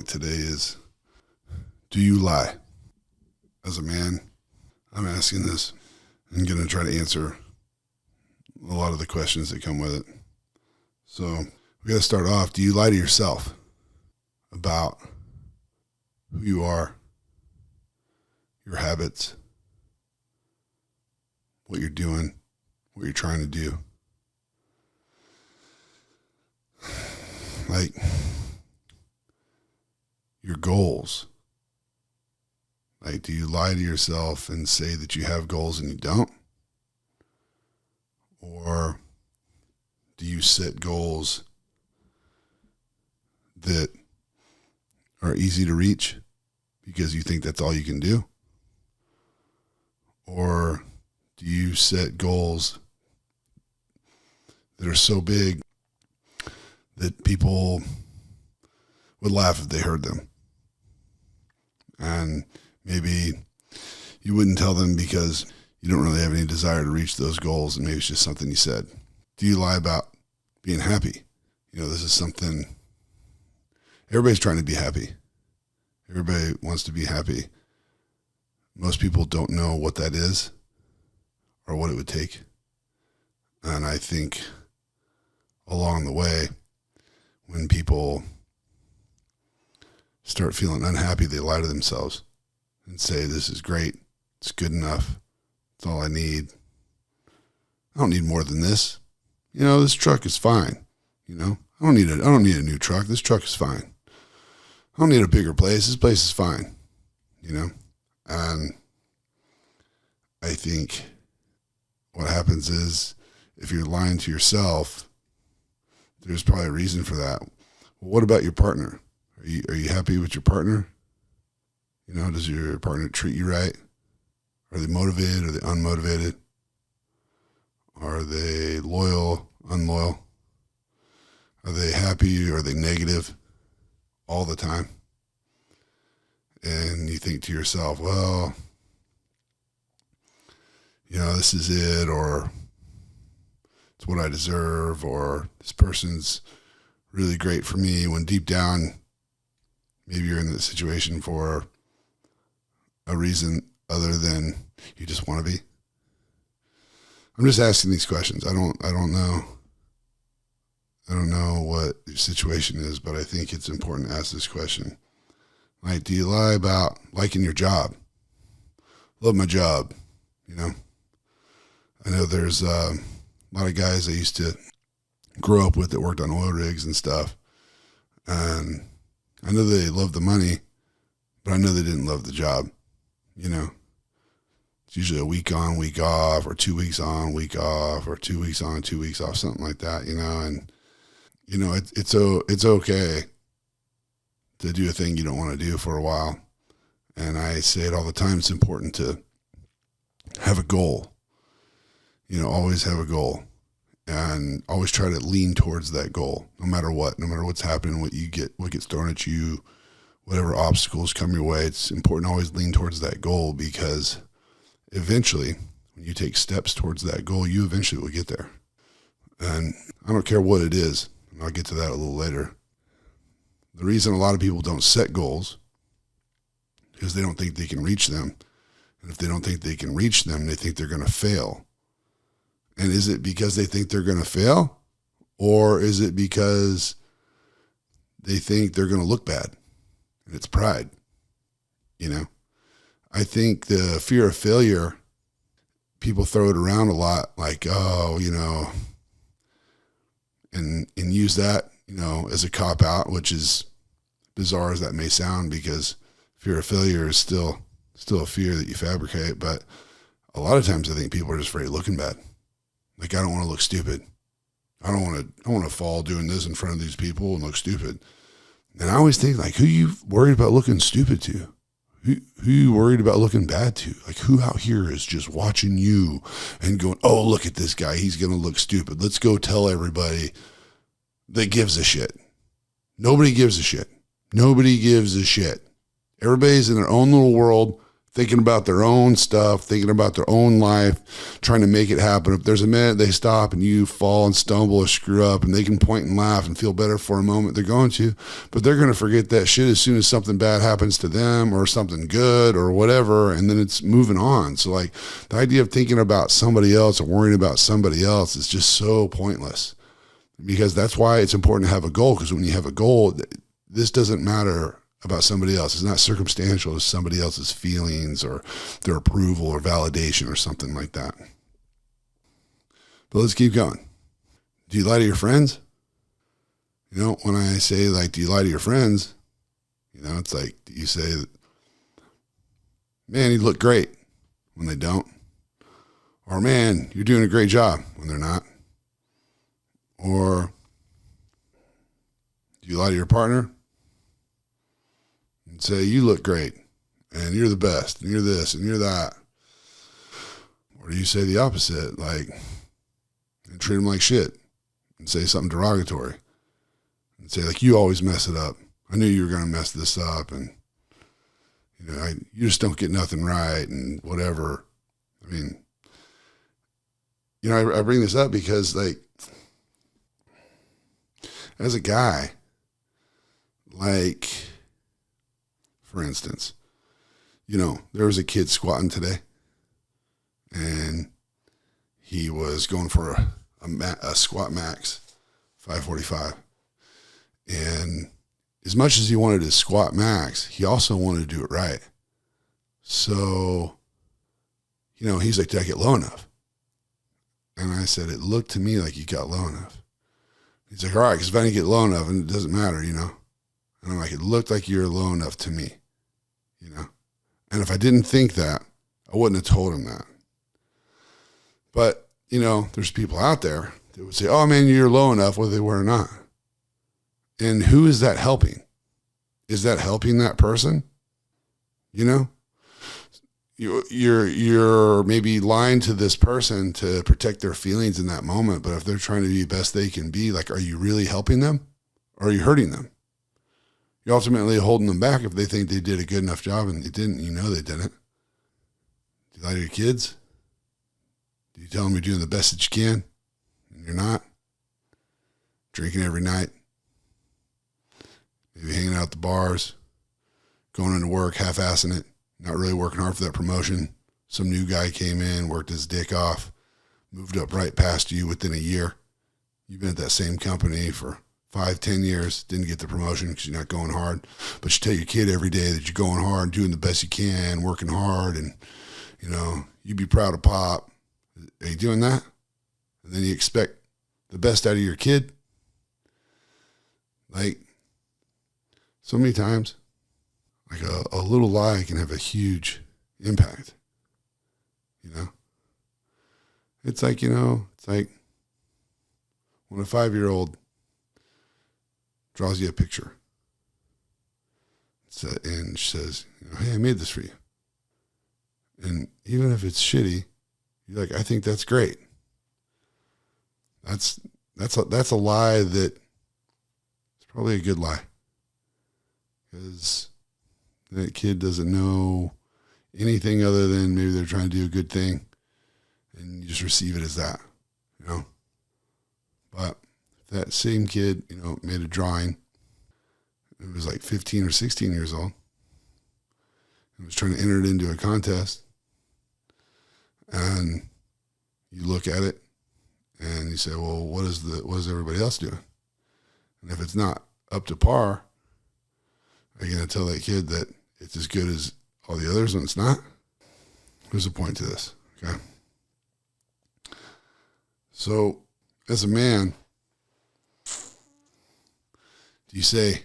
today is, do you lie? As a man, I'm asking this. I'm going to try to answer a lot of the questions that come with it. So we got to start off. Do you lie to yourself about who you are, your habits, what you're doing, what you're trying to do? Like your goals. Like, do you lie to yourself and say that you have goals and you don't? Or do you set goals that are easy to reach because you think that's all you can do? Or do you set goals that are so big that people would laugh if they heard them? And maybe you wouldn't tell them because you don't really have any desire to reach those goals, and maybe it's just something you said. Do you lie about being happy? You know, this is something, everybody's trying to be happy. Everybody wants to be happy. Most people don't know what that is or what it would take. And I think along the way, when people start feeling unhappy, they lie to themselves and say, this is great. It's good enough. It's all I need. I don't need more than this. You know, this truck is fine. You know, I don't need a new truck. This truck is fine. I don't need a bigger place. This place is fine. You know, and I think what happens is if you're lying to yourself, there's probably a reason for that. Well, what about your partner? Are you happy with your partner? You know, does your partner treat you right? Are they motivated? Are they unmotivated? Are they loyal, unloyal? Are they happy or are they negative all the time? And you think to yourself, well, you know, this is it, or it's what I deserve, or this person's really great for me, when deep down, maybe you're in this situation for a reason other than you just want to be. I'm just asking these questions. I don't know. I don't know what your situation is, but I think it's important to ask this question. Like, do you lie about liking your job? Love my job, you know? I know there's a lot of guys I used to grow up with that worked on oil rigs and stuff. And I know they love the money, but I know they didn't love the job, you know? It's usually a week on, week off, or 2 weeks on, week off, or 2 weeks on, 2 weeks off, something like that, you know? And, you know, it's okay to do a thing you don't want to do for a while. And I say it all the time, it's important to have a goal. You know, always have a goal. And always try to lean towards that goal, no matter what, no matter what's happening, what gets thrown at you, whatever obstacles come your way. It's important to always lean towards that goal, because eventually, when you take steps towards that goal, you eventually will get there. And I don't care what it is, and I'll get to that a little later. The reason a lot of people don't set goals is they don't think they can reach them. And if they don't think they can reach them, they think they're going to fail. And is it because they think they're going to fail? Or is it because they think they're going to look bad? And it's pride, you know? I think the fear of failure, people throw it around a lot, like, oh, you know, and use that, you know, as a cop-out, which is bizarre as that may sound, because fear of failure is still a fear that you fabricate. But a lot of times I think people are just afraid of looking bad. Like, I don't want to look stupid. I want to fall doing this in front of these people and look stupid. And I always think, like, who you worried about looking stupid to? Who you worried about looking bad to? Like, who out here is just watching you and going, oh, look at this guy, he's going to look stupid. Let's go tell everybody that gives a shit. Nobody gives a shit. Nobody gives a shit. Everybody's in their own little world thinking about their own stuff, thinking about their own life, trying to make it happen. If there's a minute they stop and you fall and stumble or screw up and they can point and laugh and feel better for a moment, they're going to, but they're going to forget that shit as soon as something bad happens to them or something good or whatever, and then it's moving on. So like the idea of thinking about somebody else or worrying about somebody else is just so pointless, because that's why it's important to have a goal, because when you have a goal, this doesn't matter about somebody else. It's not circumstantial to somebody else's feelings or their approval or validation or something like that. But let's keep going. Do you lie to your friends? You know, when I say like, do you lie to your friends? You know, it's like, do you say, man, you look great, when they don't? Or man, you're doing a great job, when they're not? Or do you lie to your partner and say, you look great, and you're the best, and you're this, and you're that? Or do you say the opposite, like, and treat them like shit, and say something derogatory, and say, like, you always mess it up. I knew you were going to mess this up, and, you know, you just don't get nothing right, and whatever. I mean, you know, I bring this up because, like, as a guy, like, for instance, you know, there was a kid squatting today, and he was going for a squat max 545. And as much as he wanted to squat max, he also wanted to do it right. So, you know, he's like, did I get low enough? And I said, it looked to me like you got low enough. He's like, all right, because if I didn't get low enough, and it doesn't matter, you know. And I'm like, it looked like you were low enough to me, you know. And if I didn't think that, I wouldn't have told him that. But, you know, there's people out there that would say, oh, man, you're low enough, whether they were or not. And who is that helping? Is that helping that person? You know? You're maybe lying to this person to protect their feelings in that moment, but if they're trying to be the best they can be, like, are you really helping them, or are you hurting them? You're ultimately holding them back if they think they did a good enough job and they didn't. You know they didn't. Do you lie to your kids? Do you tell them you're doing the best that you can and you're not? Drinking every night, maybe hanging out at the bars, going into work, half-assing it, not really working hard for that promotion. Some new guy came in, worked his dick off, moved up right past you within a year. You've been at that same company for 5-10 years, didn't get the promotion because you're not going hard. But you tell your kid every day that you're going hard, doing the best you can, working hard, and, you know, you be proud of Pop. Are you doing that? And then you expect the best out of your kid? Like, so many times, like a little lie can have a huge impact, you know? It's like, you know, it's like when a 5-year-old draws you a picture and she says, you know, hey, I made this for you. And even if it's shitty, you're like, I think that's great. That's a lie that it's probably a good lie, because that kid doesn't know anything other than maybe they're trying to do a good thing, and you just receive it as that, you know. But if that same kid, you know, made a drawing, it was like 15 or 16 years old, and was trying to enter it into a contest, and you look at it and you say, well, what is everybody else doing? And if it's not up to par, are you going to tell that kid that it's as good as all the others when it's not? There's a point to this, okay? So, as a man, do you say,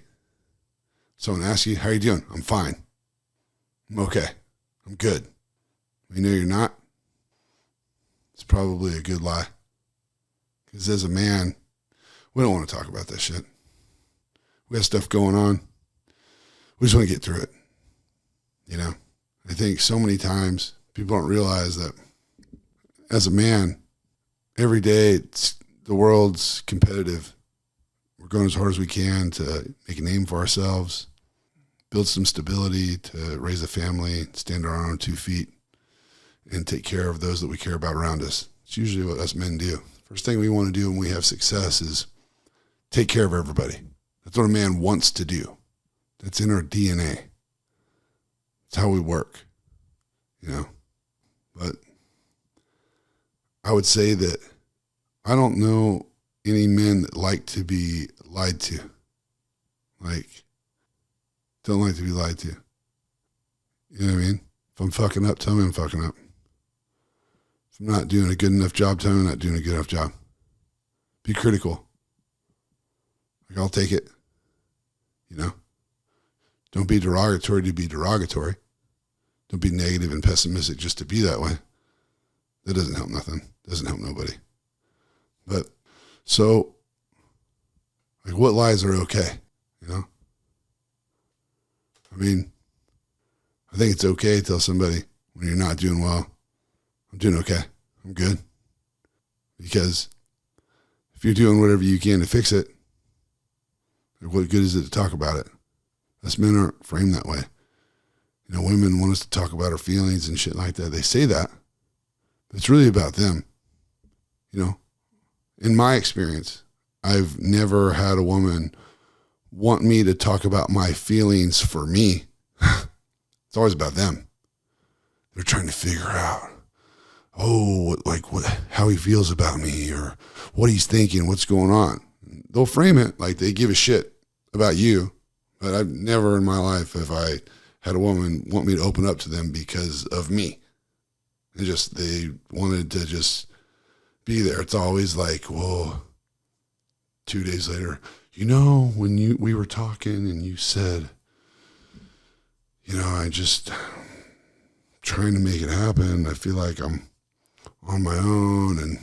someone asks you, how are you doing? I'm fine. I'm okay. I'm good. You know you're not? It's probably a good lie. Because as a man, we don't want to talk about that shit. We have stuff going on. We just want to get through it. You know? I think so many times people don't realize that as a man, every day the world's competitive. We're going as hard as we can to make a name for ourselves, build some stability, to raise a family, stand on our own 2 feet, and take care of those that we care about around us. It's usually what us men do. First thing we want to do when we have success is take care of everybody. That's what a man wants to do. That's in our DNA. It's how we work, you know. But I would say that I don't know any men that like to be lied to. Like, don't like to be lied to. You know what I mean? If I'm fucking up, tell me I'm fucking up. If I'm not doing a good enough job, tell me I'm not doing a good enough job. Be critical. Like, I'll take it. You know? Don't be derogatory to be derogatory. Don't be negative and pessimistic just to be that way. That doesn't help nothing. Doesn't help nobody. But, so, like, what lies are okay? You know? I mean, I think it's okay to tell somebody when you're not doing well, I'm doing okay. I'm good. Because if you're doing whatever you can to fix it, what good is it to talk about it? Us men aren't framed that way. You know, women want us to talk about our feelings and shit like that. They say that, but it's really about them. You know, in my experience, I've never had a woman want me to talk about my feelings for me. It's always about them. They're trying to figure out, how he feels about me, or what he's thinking, what's going on. They'll frame it like they give a shit about you, but I've never in my life have I had a woman want me to open up to them because of me. They wanted to just be there. It's always like, whoa, 2 days later, you know, when we were talking and you said, you know, I just trying to make it happen. I feel like I'm on my own and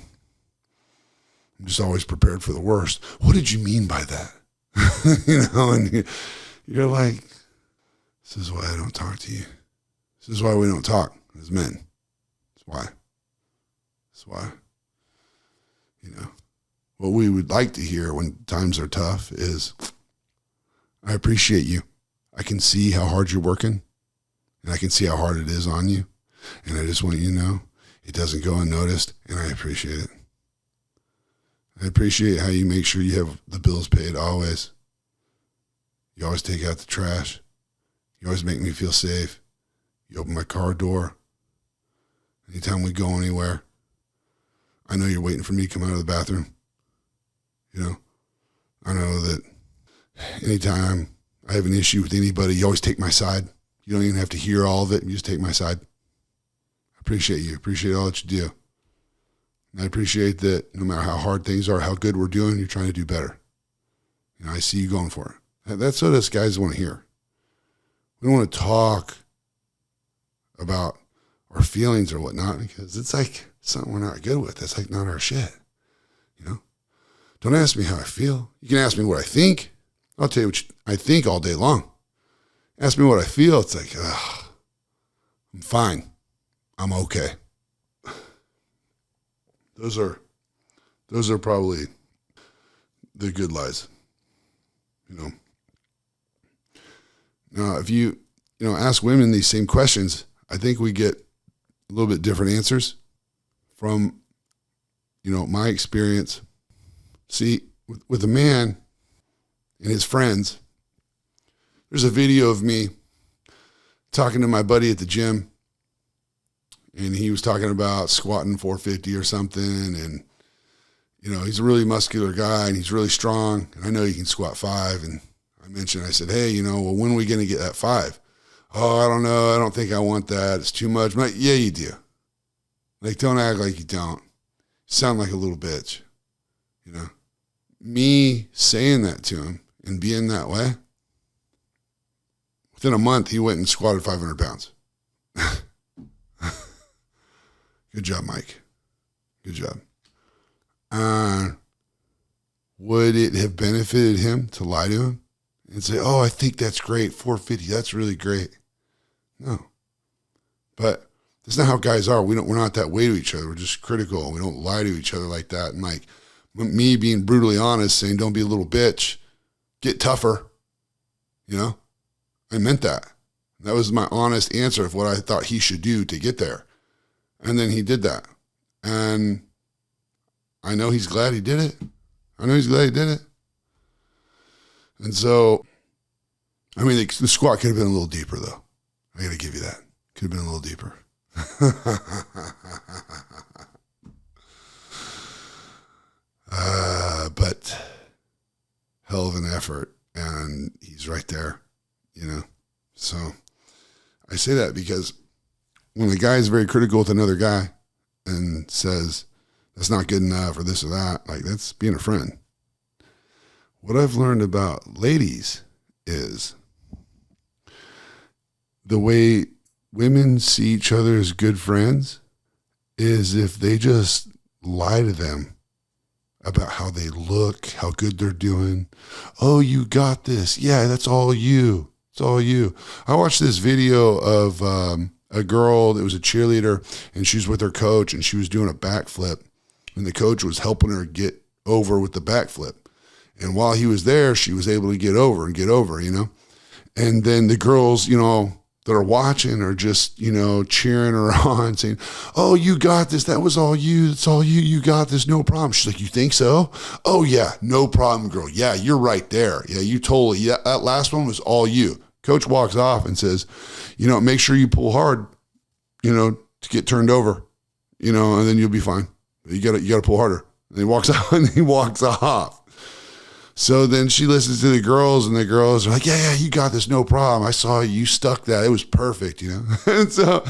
I'm just always prepared for the worst. What did you mean by that? You know, and you're like, this is why I don't talk to you. This is why we don't talk as men. That's why. That's why. You know, what we would like to hear when times are tough is, I appreciate you. I can see how hard you're working, and I can see how hard it is on you. And I just want you to know it doesn't go unnoticed, and I appreciate it. I appreciate how you make sure you have the bills paid always. You always take out the trash. You always make me feel safe. You open my car door. Anytime we go anywhere, I know you're waiting for me to come out of the bathroom. You know, I know that anytime I have an issue with anybody, you always take my side. You don't even have to hear all of it. You just take my side. I appreciate you. Appreciate all that you do. And I appreciate that no matter how hard things are, how good we're doing, you're trying to do better. You know, I see you going for it. That's what us guys want to hear. We don't want to talk about our feelings or whatnot because it's like something we're not good with. That's like not our shit. You know? Don't ask me how I feel. You can ask me what I think. I'll tell you what I think all day long. Ask me what I feel. It's like, I'm fine. I'm okay. Those are probably the good lies. You know. Now, if you ask women these same questions, I think we get a little bit different answers from, my experience. See, with a man and his friends, there's a video of me talking to my buddy at the gym, and he was talking about squatting 450 or something, and, he's a really muscular guy, and he's really strong, and I know he can squat 5, and I said, hey, well, when are we going to get that 5? Oh, I don't know. I don't think I want that. It's too much. I'm like, yeah, you do. Like, don't act like you don't. You sound like a little bitch, Me saying that to him and being that way, within a month, he went and squatted 500 pounds. Good job, Mike. Good job. Would it have benefited him to lie to him and say, oh, I think that's great, 450, that's really great? No. But that's not how guys are. We're not that way to each other. We're just critical. We don't lie to each other like that. And like me being brutally honest, saying, don't be a little bitch, get tougher, I meant that. That was my honest answer of what I thought he should do to get there. And then he did that. And I know he's glad he did it. And so, I mean, the squat could have been a little deeper, though. I got to give you that. Could have been a little deeper. But hell of an effort. And he's right there, you know. So I say that because when a guy is very critical with another guy and says, that's not good enough or this or that, like, that's being a friend. What I've learned about ladies is the way women see each other as good friends is if they just lie to them about how they look, how good they're doing. Oh, you got this. Yeah, that's all you. It's all you. I watched this video of a girl that was a cheerleader, and she was with her coach, and she was doing a backflip, and the coach was helping her get over with the backflip. And while he was there, she was able to get over, you know. And then the girls, you know, that are watching are just, you know, cheering her on, saying, oh, you got this. That was all you. It's all you. You got this. No problem. She's like, you think so? Oh, yeah. No problem, girl. Yeah, you're right there. Yeah, you totally. Yeah, that last one was all you. Coach walks off and says, you know, make sure you pull hard, you know, to get turned over, you know, and then you'll be fine. You gotta pull harder. And he walks out and he walks off. So then she listens to the girls, and the girls are like, yeah, you got this, no problem. I saw you stuck that. It was perfect, you know? And so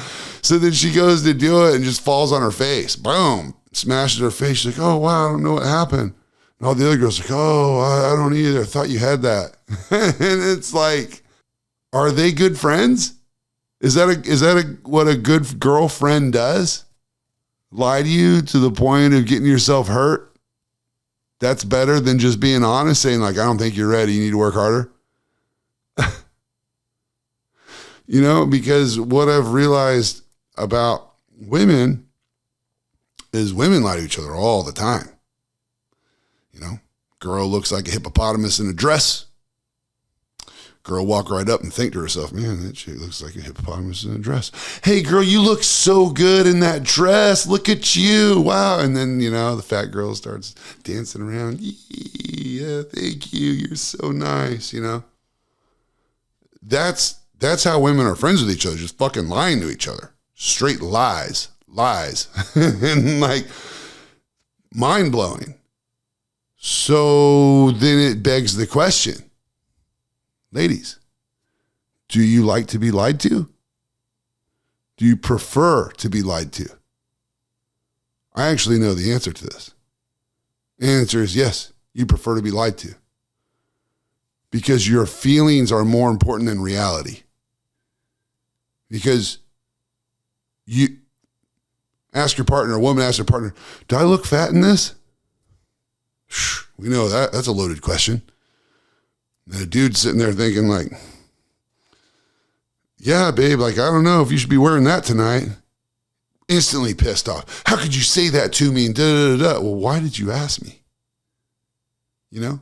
then she goes to do it and just falls on her face. Boom. Smashes her face. She's like, oh, wow, I don't know what happened. And all the other girls are like, oh, I don't either. I thought you had that. And it's like, are they good friends? Is that what a good girlfriend does? Lie to you to the point of getting yourself hurt? That's better than just being honest, saying like, I don't think you're ready. You need to work harder. You know, because what I've realized about women is women lie to each other all the time. You know, girl looks like a hippopotamus in a dress. Girl walk right up and think to herself, man, that chick looks like a hippopotamus in a dress. Hey, girl, you look so good in that dress. Look at you. Wow. And then, you know, the fat girl starts dancing around. Yeah, thank you. You're so nice, you know. That's how women are friends with each other, just fucking lying to each other. Straight lies. And like, mind-blowing. So then it begs the question, ladies, do you like to be lied to? Do you prefer to be lied to? I actually know the answer to this. The answer is yes, you prefer to be lied to. Because your feelings are more important than reality. Because you ask your partner, a woman asks her partner, do I look fat in this? We know that. That's a loaded question. And a dude's sitting there thinking like, yeah, babe, like, I don't know if you should be wearing that tonight. Instantly pissed off. How could you say that to me? And da-da-da-da. Well, why did you ask me? You know,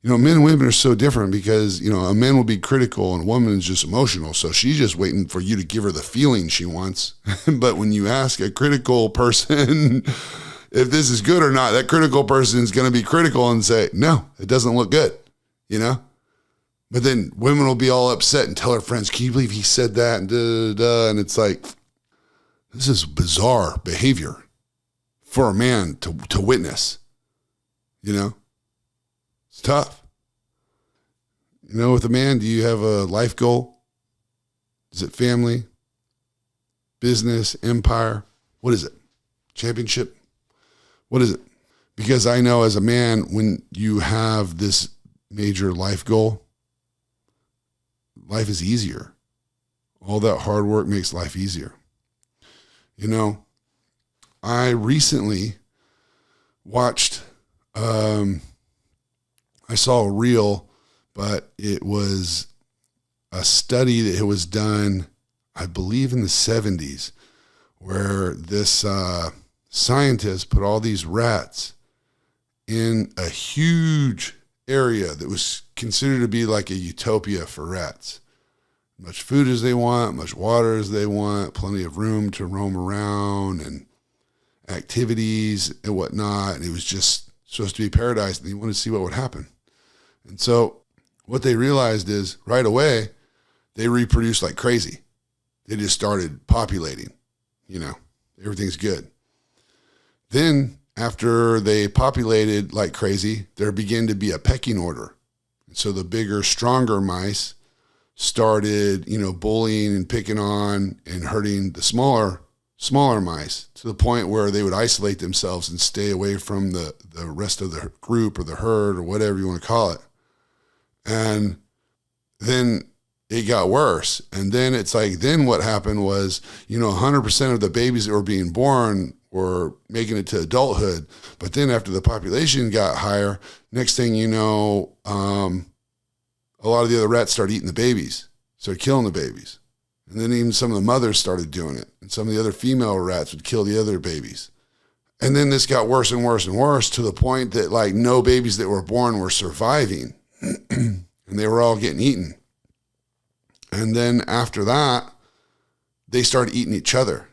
men and women are so different because, you know, a man will be critical and a woman is just emotional. So she's just waiting for you to give her the feeling she wants. But when you ask a critical person if this is good or not, that critical person is going to be critical and say, no, it doesn't look good, you know? But then women will be all upset and tell her friends, can you believe he said that? And da-da-da-da. And it's like, this is bizarre behavior for a man to witness, you know? It's tough. You know, with a man, do you have a life goal? Is it family, business, empire? What is it? Championship? What is it? Because I know as a man, when you have this major life goal, life is easier. All that hard work makes life easier. You know, I recently watched, I saw a reel, but it was a study that was done, I believe in the 70s, where this scientist put all these rats in a huge area that was considered to be like a utopia for rats. much food as they want, much water as they want, plenty of room to roam around and activities and whatnot. And it was just supposed to be paradise, and they wanted to see what would happen. And so what they realized is right away, they reproduced like crazy. They just started populating, everything's good. Then after they populated like crazy, there began to be a pecking order. And so the bigger, stronger mice started, bullying and picking on and hurting the smaller mice, to the point where they would isolate themselves and stay away from the rest of the group or the herd or whatever you want to call it. And then it got worse. And then it's like, then what happened was, 100% of the babies that were being born were making it to adulthood. But then after the population got higher, next thing you know, a lot of the other rats started eating the babies, started killing the babies. And then even some of the mothers started doing it. And some of the other female rats would kill the other babies. And then this got worse and worse and worse, to the point that like no babies that were born were surviving. And they were all getting eaten. And then after that, they started eating each other.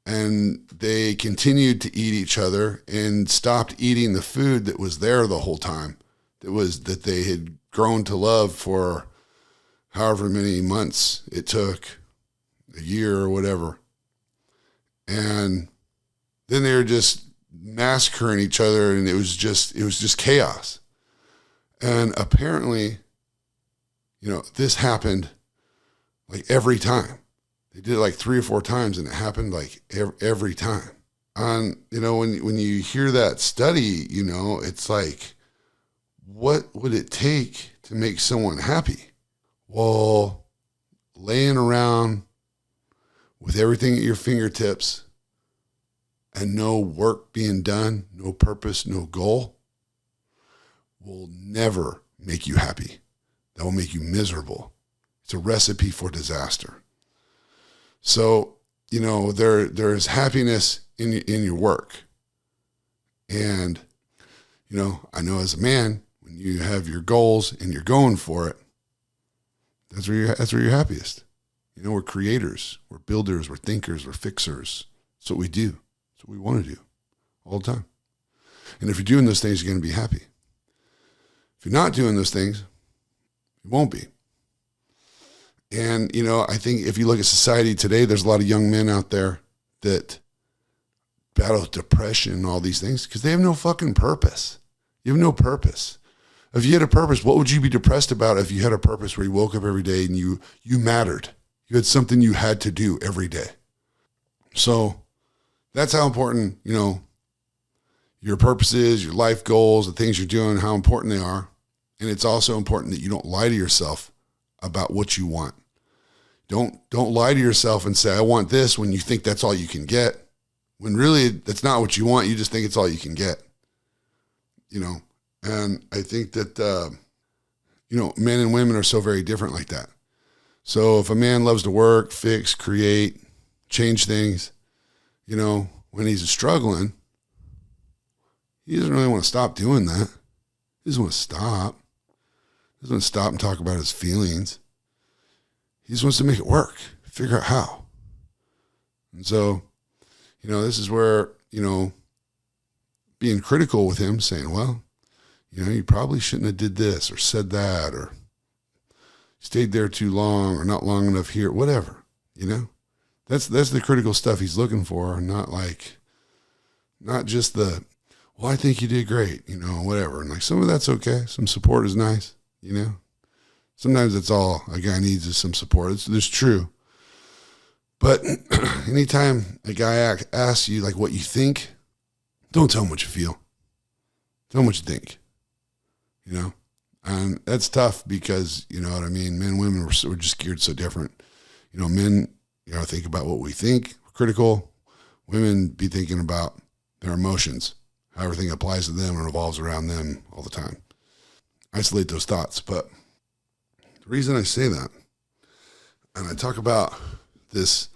And they continued to eat each other and stopped eating the food that was there the whole time, that they had grown to love for however many months it took, a year or whatever. And then they were just massacring each other, and it was just chaos. And apparently, this happened like every time. They did it like 3 or 4 times, and it happened like every time. And, when you hear that study, it's like, what would it take to make someone happy? Well, laying around with everything at your fingertips and no work being done, no purpose, no goal, will never make you happy. That will make you miserable. It's a recipe for disaster. So, there's happiness in your work. And, I know as a man, when you have your goals and you're going for it, that's where you're happiest. We're creators, we're builders, we're thinkers, we're fixers. That's what we do. That's what we want to do all the time. And if you're doing those things, you're going to be happy. If you're not doing those things, you won't be. And, I think if you look at society today, there's a lot of young men out there that battle depression and all these things because they have no fucking purpose. You have no purpose. If you had a purpose, what would you be depressed about if you had a purpose where you woke up every day and you mattered? You had something you had to do every day. So that's how important, your purpose is, your life goals, the things you're doing, how important they are. And it's also important that you don't lie to yourself about what you want. Don't lie to yourself and say, I want this, when you think that's all you can get. When really that's not what you want. You just think it's all you can get. And I think that, men and women are so very different like that. So if a man loves to work, fix, create, change things, when he's struggling, he doesn't really want to stop doing that. He doesn't want to stop. He doesn't want to stop and talk about his feelings. He just wants to make it work, figure out how. And so, this is where, being critical with him, saying, well, you probably shouldn't have did this or said that or stayed there too long or not long enough here, whatever, That's the critical stuff he's looking for, not just the, well, I think you did great, whatever. And like some of that's okay. Some support is nice, Sometimes that's all a guy needs is some support. It's true. But anytime a guy asks you like what you think, don't tell him what you feel. Tell him what you think. And that's tough because, you know what I mean? Men and women, we're just geared so different. Men, think about what we think, critical. Women be thinking about their emotions, how everything applies to them and revolves around them all the time. Isolate those thoughts. But the reason I say that, and I talk about this,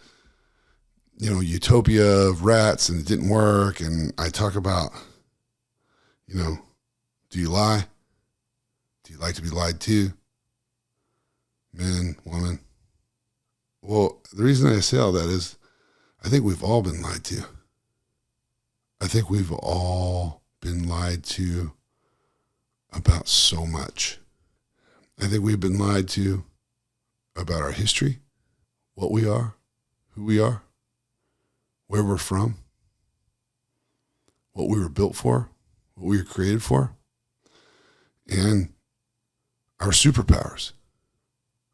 utopia of rats and it didn't work. And I talk about, do you lie? Do you like to be lied to? men, women. Well, the reason I say all that is I think we've all been lied to. I think we've all been lied to about so much. I think we've been lied to about our history, what we are, who we are, where we're from, what we were built for, what we were created for, and our superpowers.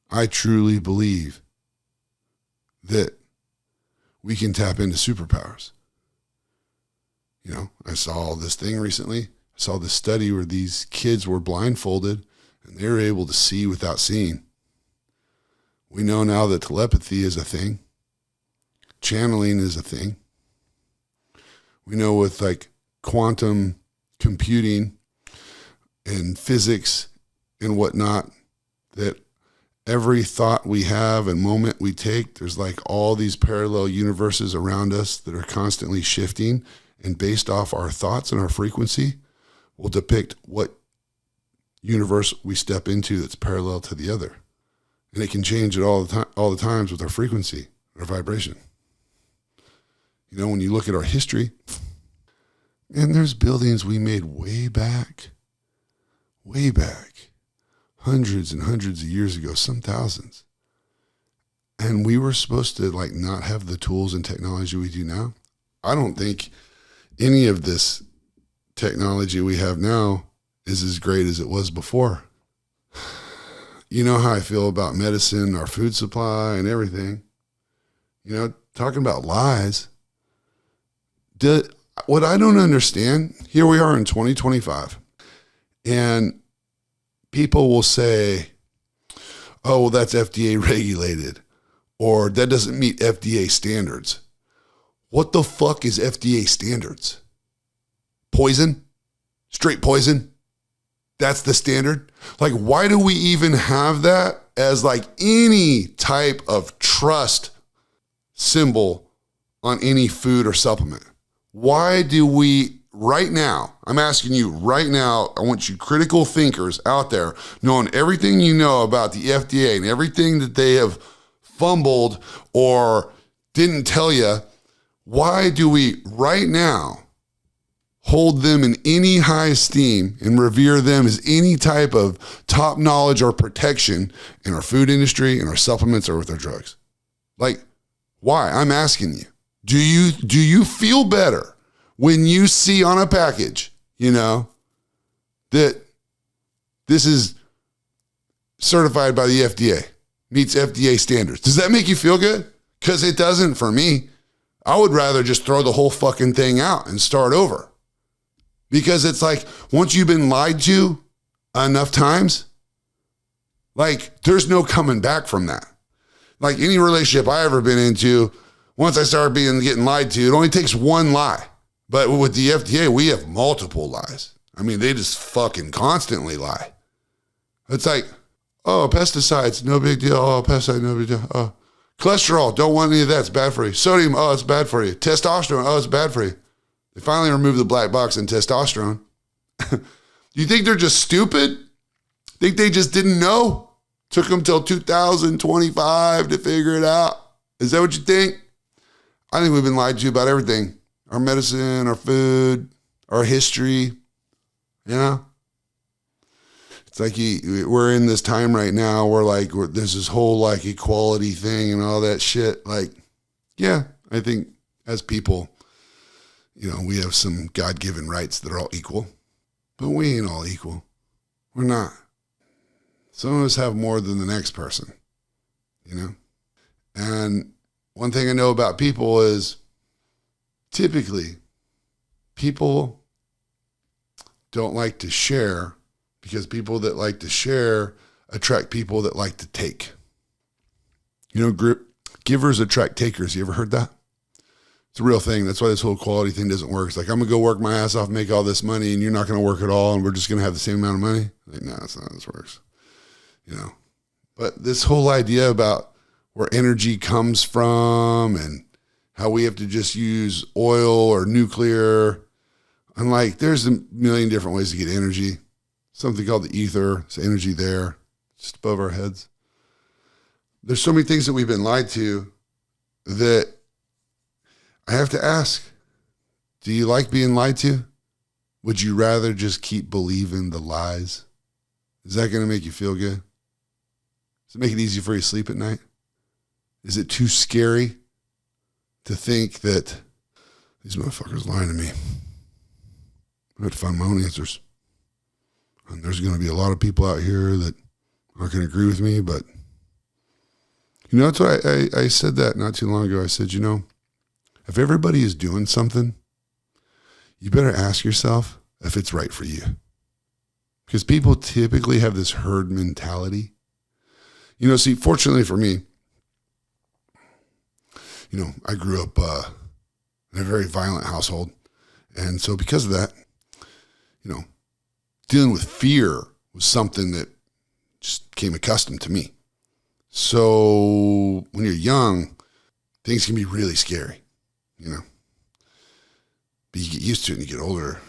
I truly believe that we can tap into superpowers. You know, I saw this thing recently. I saw this study where these kids were blindfolded and they were able to see without seeing. We know now that telepathy is a thing. Channeling is a thing. We know with like quantum computing and physics and whatnot that every thought we have and moment we take, there's like all these parallel universes around us that are constantly shifting, and based off our thoughts and our frequency will depict what universe we step into that's parallel to the other. And it can change it all the times with our frequency, our vibration. You know, when you look at our history, and there's buildings we made way back, hundreds and hundreds of years ago, some thousands. And we were supposed to like not have the tools and technology we do now. I don't think any of this technology we have now is as great as it was before. You know how I feel about medicine, our food supply and everything. You know, talking about lies. What I don't understand, here we are in 2025, and people will say, oh, well, that's FDA regulated, or that doesn't meet FDA standards. What the fuck is FDA standards? Poison? Straight poison? That's the standard? Like, why do we even have that as like any type of trust symbol on any food or supplement? Why do we right now, I'm asking you right now, I want you critical thinkers out there knowing everything you know about the FDA and everything that they have fumbled or didn't tell you, why do we right now hold them in any high esteem and revere them as any type of top knowledge or protection in our food industry, in our supplements, or with our drugs? Like, why? I'm asking you. Do you feel better when you see on a package, you know, that this is certified by the FDA, meets FDA standards? Does that make you feel good? Because it doesn't for me. I would rather just throw the whole fucking thing out and start over. Because it's like, once you've been lied to enough times, like, there's no coming back from that. Like, any relationship I ever been into, once I started getting lied to, it only takes one lie. But with the FDA, we have multiple lies. I mean, they just fucking constantly lie. It's like, oh, pesticides, no big deal. Oh, pesticide, no big deal. Oh, cholesterol, don't want any of that. It's bad for you. Sodium, oh, it's bad for you. Testosterone, oh, it's bad for you. They finally removed the black box in testosterone. You think they're just stupid? Think they just didn't know? Took them till 2025 to figure it out. Is that what you think? I think we've been lied to about everything. Our medicine, our food, our history, you know? It's like we're in this time right now where like there's this whole like equality thing and all that shit. Like, yeah, I think as people, you know, we have some God-given rights that are all equal, but we ain't all equal. We're not. Some of us have more than the next person, you know? And one thing I know about people is typically people don't like to share because people that like to share attract people that like to take. You know, givers attract takers. You ever heard that? It's a real thing. That's why this whole quality thing doesn't work. It's like, I'm going to go work my ass off, make all this money, and you're not going to work at all, and we're just going to have the same amount of money. Like, no, that's not how this works. You know, but this whole idea about where energy comes from and how we have to just use oil or nuclear. I'm like, there's a million different ways to get energy. Something called the ether. It's energy there, just above our heads. There's so many things that we've been lied to that I have to ask, do you like being lied to? Would you rather just keep believing the lies? Is that going to make you feel good? Does it make it easy for you to sleep at night? Is it too scary to think that these motherfuckers lying to me? I have to find my own answers. And there's going to be a lot of people out here that aren't going to agree with me, but that's why I said that not too long ago. I said, if everybody is doing something, you better ask yourself if it's right for you. Because people typically have this herd mentality. See, fortunately for me, I grew up in a very violent household. And so because of that, dealing with fear was something that just became accustomed to me. So when you're young, things can be really scary, But you get used to it and you get older,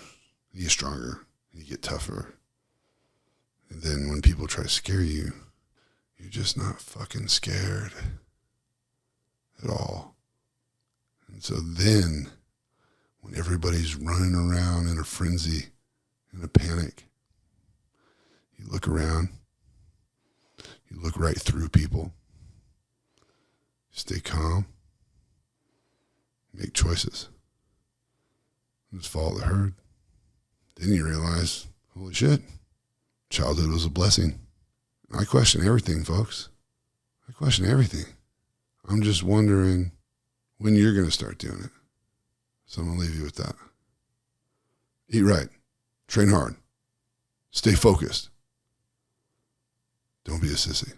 you get stronger, you get tougher. And then when people try to scare you, you're just not fucking scared at all. And so then when everybody's running around in a frenzy, in a panic, you look around, you look right through people, stay calm, make choices, and just follow the herd. Then you realize, holy shit, childhood was a blessing. I question everything, folks. I question everything. I'm just wondering when you're going to start doing it. So I'm going to leave you with that. Eat right. Train hard. Stay focused. Don't be a sissy.